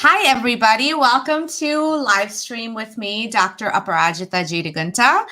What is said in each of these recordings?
Hi, everybody. Welcome to live stream with me, Dr. Aparajita Jitagunta.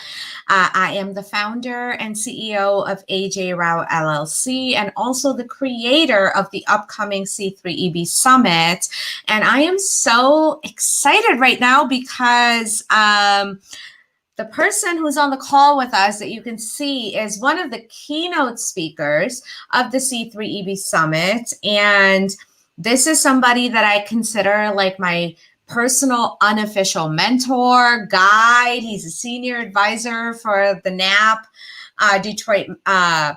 I am the founder and CEO of AJ Rao LLC and also the creator of the upcoming C3EB Summit. And I am so excited right now because the person who's on the call with us that you can see is one of the keynote speakers of the C3EB Summit. And this is somebody that I consider like my personal unofficial mentor, guide. He's a senior advisor for the NAP Detroit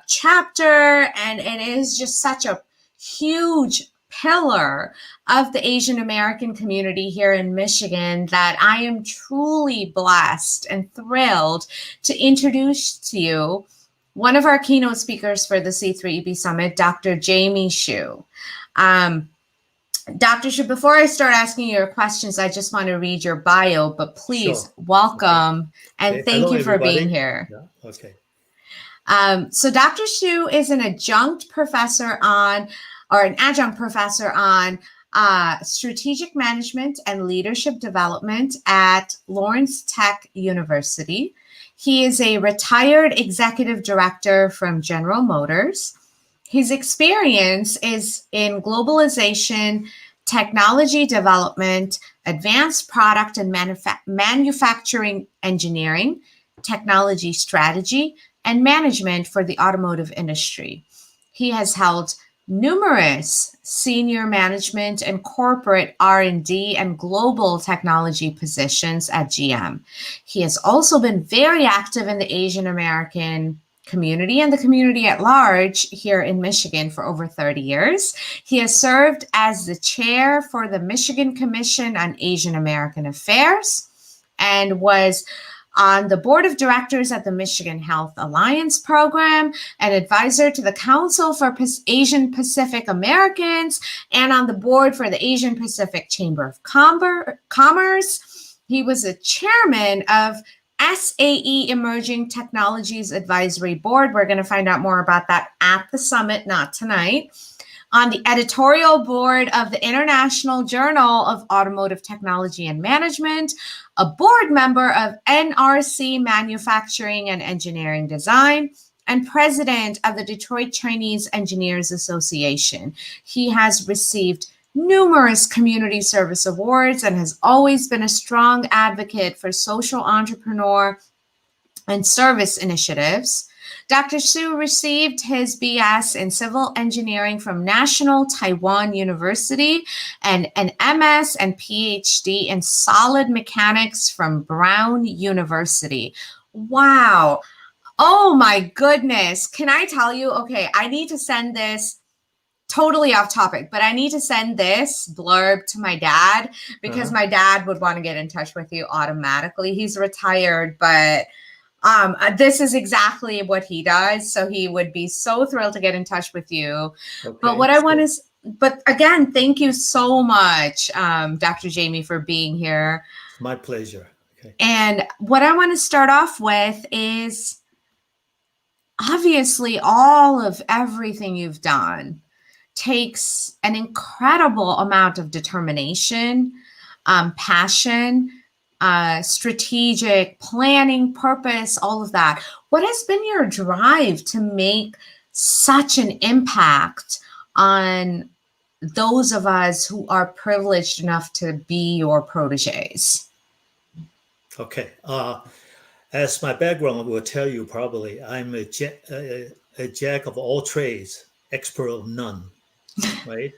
chapter. And it is just such a huge pillar of the Asian American community here in Michigan that I am truly blessed and thrilled to introduce to you one of our keynote speakers for the C3EB Summit, Dr. Jamie Hsu. Dr. Hsu, before I start asking you your questions, I just want to read your bio, but please welcome and thank Hello, you for everybody. being here. Yeah, okay. So Dr. Hsu is an adjunct professor on strategic management and leadership development at Lawrence Tech University. He is a retired executive director from General Motors. His experience is in globalization, technology development, advanced product and manufacturing engineering, technology strategy, and management for the automotive industry. He has held numerous senior management and corporate R&D and global technology positions at GM. He has also been very active in the Asian American community and the community at large here in Michigan for over 30 years. He has served as the chair for the Michigan Commission on Asian American Affairs and was on the board of directors at the Michigan Health Alliance Program, an advisor to the Council for Asian Pacific Americans, and on the board for the Asian Pacific Chamber of Commerce. He was a chairman of SAE Emerging Technologies Advisory Board. We're going to find out more about that at the summit, not tonight. On the editorial board of the International Journal of Automotive Technology and Management, a board member of NRC Manufacturing and Engineering Design, and president of the Detroit Chinese Engineers Association. He has received numerous community service awards and has always been a strong advocate for social entrepreneur and service initiatives. Dr. Hsu received his BS in civil engineering from National Taiwan University and an MS and PhD in solid mechanics from Brown University. Wow. Oh my goodness. Can I tell you? Okay, I need to send this. Totally off topic, but I need to send this blurb to my dad because my dad would want to get in touch with you automatically. He's retired, but this is exactly what he does. So he would be so thrilled to get in touch with you. Okay, but what I want is, but again, thank you so much, Dr. Jamie, for being here. It's my pleasure. Okay. And what I want to start off with is obviously all of everything you've done takes an incredible amount of determination, passion, strategic planning, purpose, all of that. What has been your drive to make such an impact on those of us who are privileged enough to be your proteges? Okay. As my background will tell you, probably I'm a jack of all trades, expert of none, right?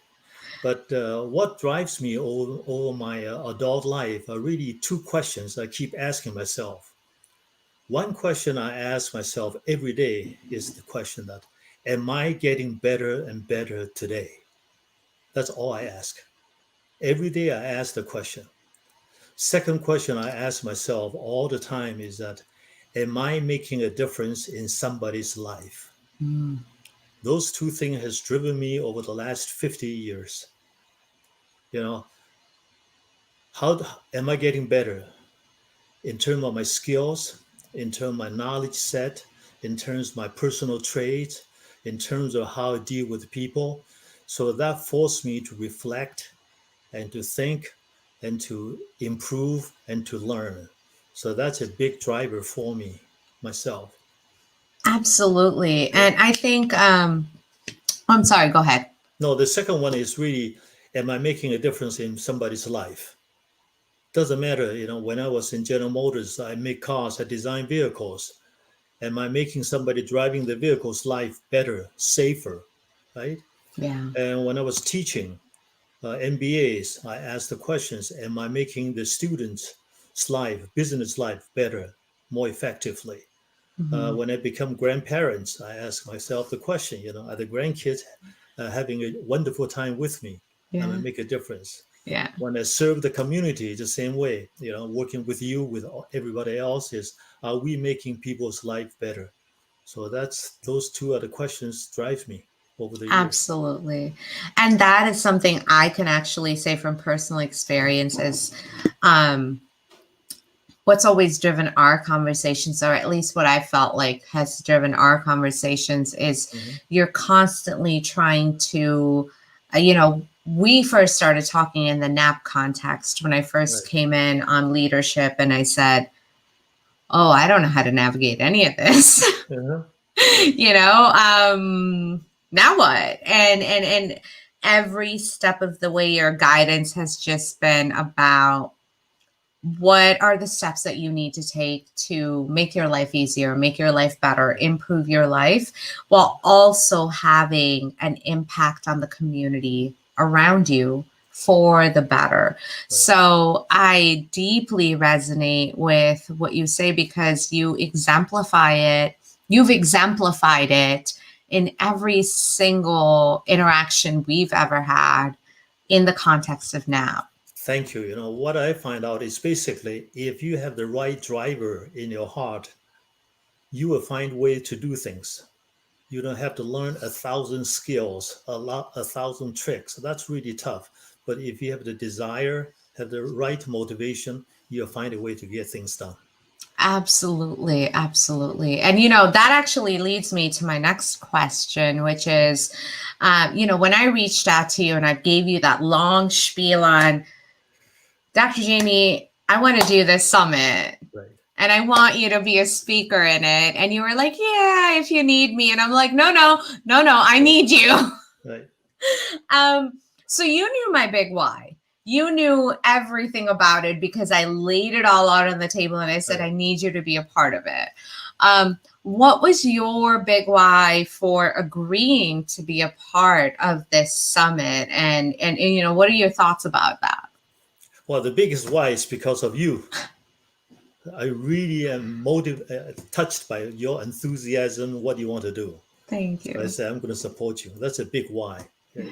But what drives me all my adult life are really two questions I keep asking myself. One question I ask myself every day is the question that, am I getting better and better today? That's all I ask. Every day I ask the question. Second question I ask myself all the time is that, am I making a difference in somebody's life? Those two things has driven me over the last 50 years. You know, how am I getting better in terms of my skills, in terms of my knowledge set, in terms of my personal traits, in terms of how I deal with people? So that forced me to reflect and to think and to improve and to learn. So that's a big driver for me, myself. Absolutely. Yeah. And I think, I'm sorry, go ahead. No, the second one is really, am I making a difference in somebody's life? Doesn't matter, when I was in General Motors, I make cars, I design vehicles. Am I making somebody driving the vehicle's life better, safer, right? Yeah. And when I was teaching MBAs, I asked the questions, am I making the students' life, business life better, more effectively? Hmm. When I become grandparents, I ask myself the question, are the grandkids having a wonderful time with me? Am I Yeah. make a difference? Yeah. When I serve the community the same way, working with you, with everybody else, is are we making people's life better? So those two are the questions drive me over the years. Absolutely. And that is something I can actually say from personal experience is um, what's always driven our conversations, or at least what I felt like has driven our conversations, is Mhm. you're constantly trying to, we first started talking in the NAP context when I first Right. came in on leadership, and I said, oh, I don't know how to navigate any of this. Uh-huh. you know now what? And every step of the way your guidance has just been about what are the steps that you need to take to make your life easier, make your life better, improve your life, while also having an impact on the community around you for the better. Right. So I deeply resonate with what you say, because you've exemplified it in every single interaction we've ever had in the context of now. Thank you. What I find out is basically if you have the right driver in your heart, you will find way to do things. You don't have to learn 1,000 skills, 1,000 tricks. That's really tough. But if you have the desire, have the right motivation, you'll find a way to get things done. Absolutely, absolutely. And that actually leads me to my next question, which is, when I reached out to you and I gave you that long spiel on, Dr. Jamie, I want to do this summit Right. and I want you to be a speaker in it. And you were like, yeah, if you need me. And I'm like, no, I need you. Right. Um, so you knew my big why. You knew everything about it because I laid it all out on the table and I said, Right. I need you to be a part of it. What was your big why for agreeing to be a part of this summit? And what are your thoughts about that? Well, the biggest why is because of you. I really am touched by your enthusiasm, what you want to do. Thank So I you. say, I'm going to support you. That's a big why. Okay.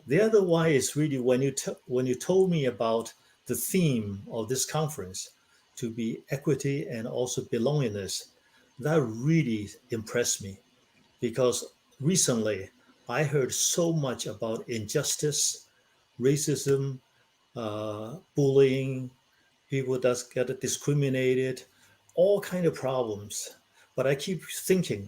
The other why is really when you told me about the theme of this conference to be equity and also belongingness, that really impressed me because recently I heard so much about injustice, racism, bullying, people that get discriminated, all kind of problems. But I keep thinking,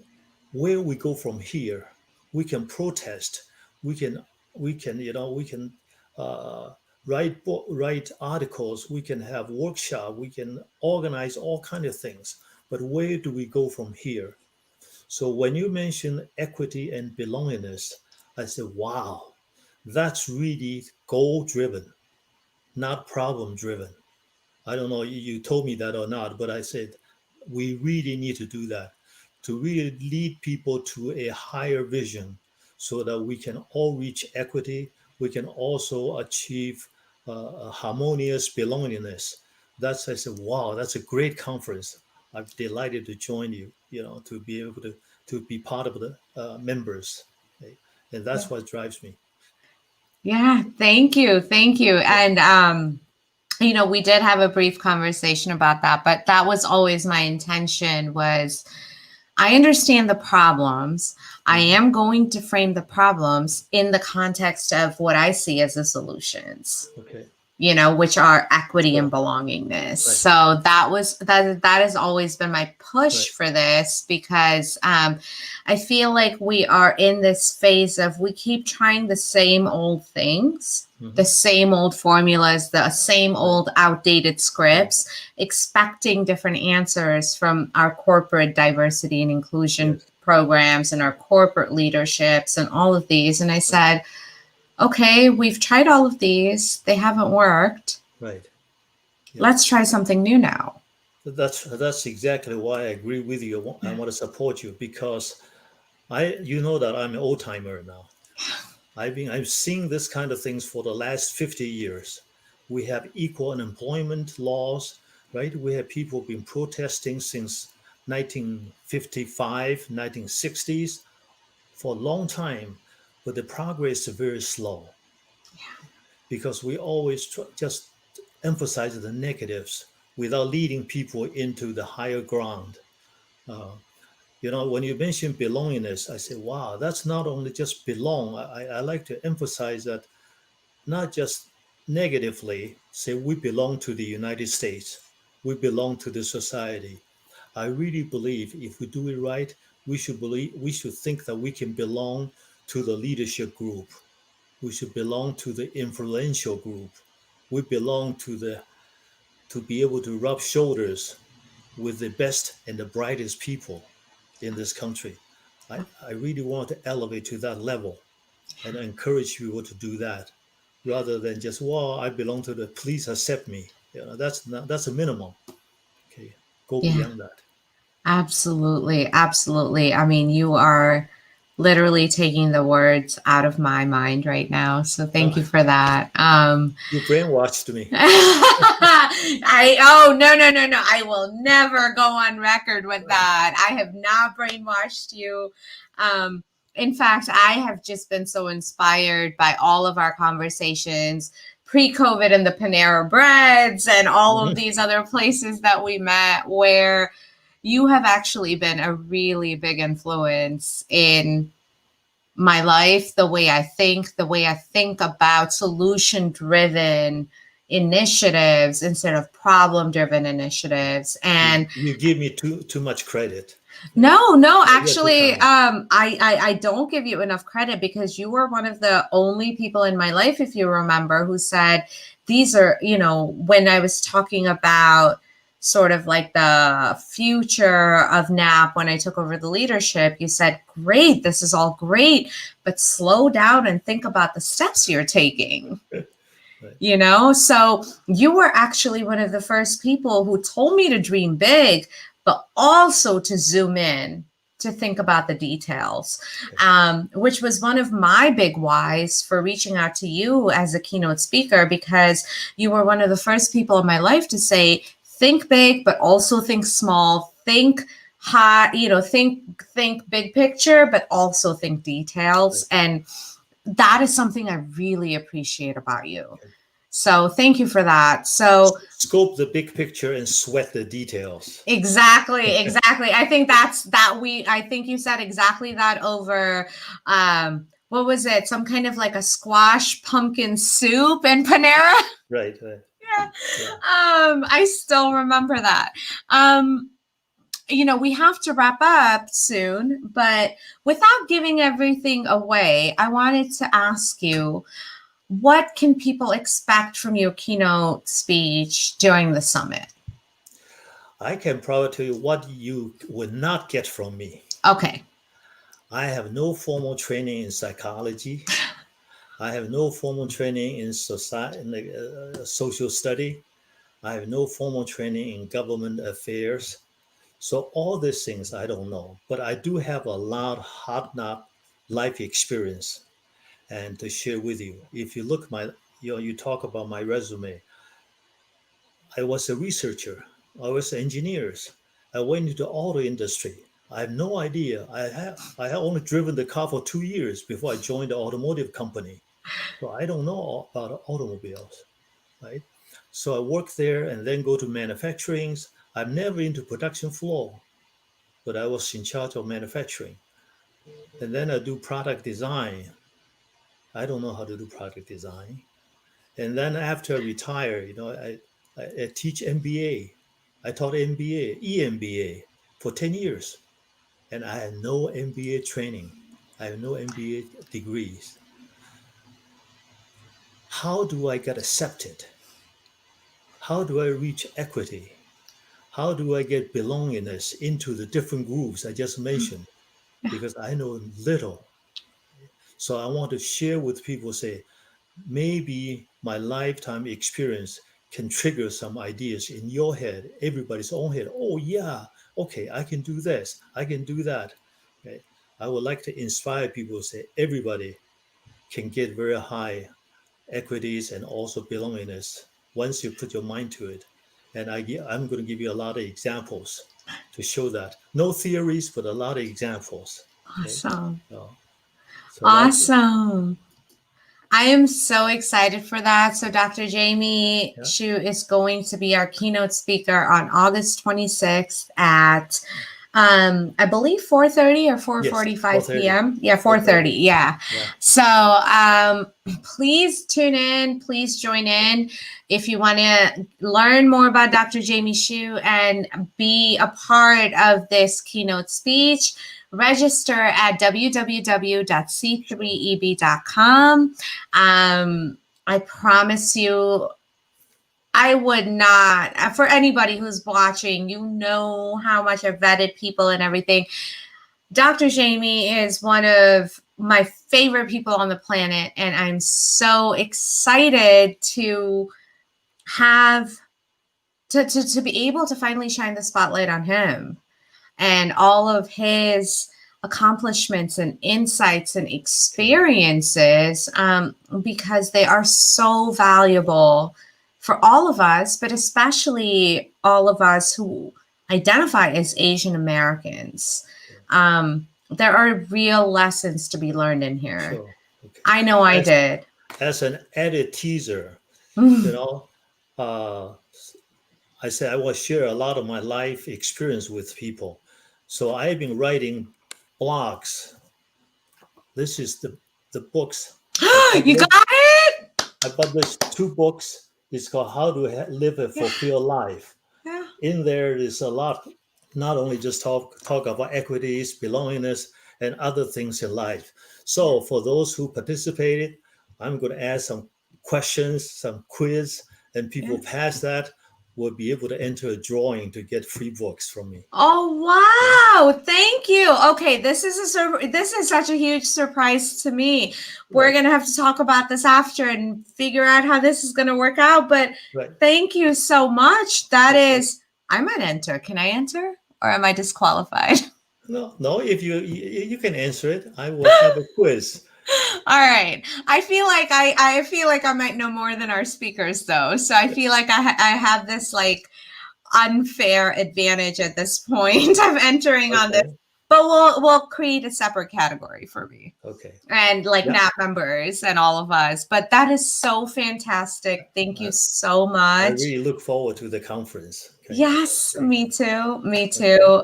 where we go from here, we can protest, we can we can uh, write articles, we can have workshop, we can organize all kind of things. But where do we go from here? So when you mention equity and belongingness, I said, wow, that's really goal driven, not problem driven. I don't know you told me that or not, but I said we really need to do that to really lead people to a higher vision so that we can all reach equity. We can also achieve a harmonious belongingness. That's I said, wow, that's a great conference. I'm delighted to join you. To be able to be part of the members, okay? And that's what drives me. Yeah, thank you. Thank you. Yeah. And we did have a brief conversation about that, but that was always my intention was I understand the problems. I Mhm. am going to frame the problems in the context of what I see as the solutions, Okay. which are equity and Sure. belongingness. Right. So that has always been my push Right. for this, because I feel like we are in this phase of we keep trying the same old things the same old formulas, the same old outdated scripts, expecting different answers from our corporate diversity and inclusion programs and our corporate leaderships and all of these. And I said, okay, we've tried all of these. They haven't worked. Right. Yeah. Let's try something new now. That's exactly why I agree with you. I want to support you because you know that I'm an old timer now. I've seen this kind of things for the last 50 years. We have equal unemployment laws, right? We have people been protesting since 1955, 1960s for a long time, but the progress is very slow because we always just emphasize the negatives without leading people into the higher ground. When you mention belongingness, I say, wow, that's not only just belong. I like to emphasize that not just negatively say we belong to the United States, we belong to the society. I really believe if we do it right, we should think that we can belong to the leadership group. We should belong to the influential group. We belong to be able to rub shoulders with the best and the brightest people in this country. I really want to elevate to that level and encourage people to do that rather than just, well, I belong to the, please accept me. That's a minimum. Okay, go beyond that. Absolutely. Absolutely. I mean, you are literally taking the words out of my mind right now. So thank you for that. You brainwashed me. No. I will never go on record with that. I have not brainwashed you. In fact, I have just been so inspired by all of our conversations pre-COVID and the Panera Breads and all of these other places that we met where you have actually been a really big influence in my life, the way I think about solution-driven initiatives instead of problem-driven initiatives. And you give me too much credit. No, actually, I don't give you enough credit because you were one of the only people in my life, if you remember, who said these are, when I was talking about sort of like the future of NAP when I took over the leadership, you said, great, this is all great, but slow down and think about the steps you're taking. Right. So you were actually one of the first people who told me to dream big, but also to zoom in, to think about the details, which was one of my big whys for reaching out to you as a keynote speaker, because you were one of the first people in my life to say, think big, but also think small, think high, think big picture, but also think details. Right. And that is something I really appreciate about you. Okay. So thank you for that. So scope the big picture and sweat the details. Exactly. I think I think you said exactly that over, what was it? Some kind of like a squash pumpkin soup in Panera. Right. Yeah. I still remember that. We have to wrap up soon, but without giving everything away, I wanted to ask you, what can people expect from your keynote speech during the summit? I can probably tell you what you will not get from me. Okay. I have no formal training in psychology. I have no formal training in social study. I have no formal training in government affairs. So all these things I don't know, but I do have a lot of hard knock life experience and to share with you. If you look you talk about my resume. I was a researcher. I was an engineer. I went into the auto industry. I have no idea. I had only driven the car for 2 years before I joined the automotive company. So I don't know about automobiles, right? So I worked there and then go to manufacturing. I'm never into production floor, but I was in charge of manufacturing. And then I do product design. I don't know how to do product design. And then after I retire, I teach MBA. I taught MBA, EMBA for 10 years. And I had no MBA training. I have no MBA degrees. how do I get accepted? How do I reach equity? How do I get belongingness into the different groups I just mentioned? Because I know little. So I want to share with people, say, maybe my lifetime experience can trigger some ideas in your head, everybody's own head. Oh yeah, okay, I can do this, I can do that. Okay. I would like to inspire people to say everybody can get very high equities and also belongingness once you put your mind to it. And I'm going to give you a lot of examples to show that. No theories, but a lot of examples. Okay. Awesome. So that's Awesome. I am so excited for that. So Dr. Jamie yeah. Shu is going to be our keynote speaker on August 26th at I believe 4:30 or 4:45 Yes, 4:30. p.m. Yeah, 4:30. Yeah. Yeah. So please tune in. Please join in. If you want to learn more about Dr. Jamie Shu and be a part of this keynote speech, register at www.c3eb.com. I promise you, I would not, for anybody who's watching, you know how much I've vetted people and everything. Dr. Jamie is one of my favorite people on the planet, and I'm so excited to have to be able to finally shine the spotlight on him and all of his accomplishments and insights and experiences, because they are so valuable for all of us, but especially all of us who identify as Asian Americans. There are real lessons to be learned in here. Sure. Okay. I know I did. As an added teaser, you know, I said I will share a lot of my life experience with people. So I've been writing blogs. This is the books. You got it? I published 2 books. It's called How to Live a Fulfilled Life. Yeah. In there is a lot, not only just talk about equities, belongingness, and other things in life. So for those who participated, I'm going to ask some questions, some quiz, and people pass that will be able to enter a drawing to get free books from me. Oh wow! Thank you. Okay, this is such a huge surprise to me. We're gonna have to talk about this after and figure out how this is gonna work out. But thank you so much. That is, I might enter. Can I enter, or am I disqualified? No. If you can answer it, I will have a quiz. All right. I feel like I might know more than our speakers, though. So I feel like I have this like unfair advantage at this point of entering on this. But we'll create a separate category for me. Okay. And like NAP members and all of us. But that is so fantastic. Thank you so much. I really look forward to the conference. Okay. Yes, me too. Me too.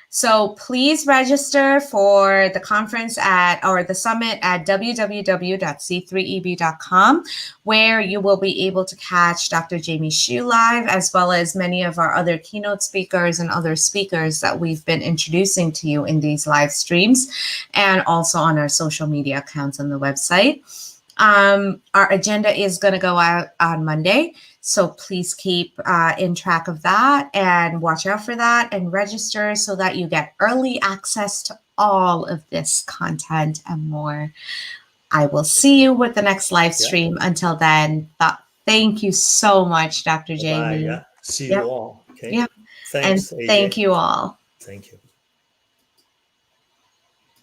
So please register for the conference or the summit at www.c3eb.com, where you will be able to catch Dr. Jamie Shu live, as well as many of our other keynote speakers and other speakers that we've been introducing to you in these live streams, and also on our social media accounts on the website. Our agenda is going to go out on Monday. So please keep in track of that and watch out for that and register so that you get early access to all of this content and more. I will see you with the next live stream. Until then, thank you so much, Dr. Jamie. See you all. Okay. Yeah. Thanks. And thank you all. Thank you.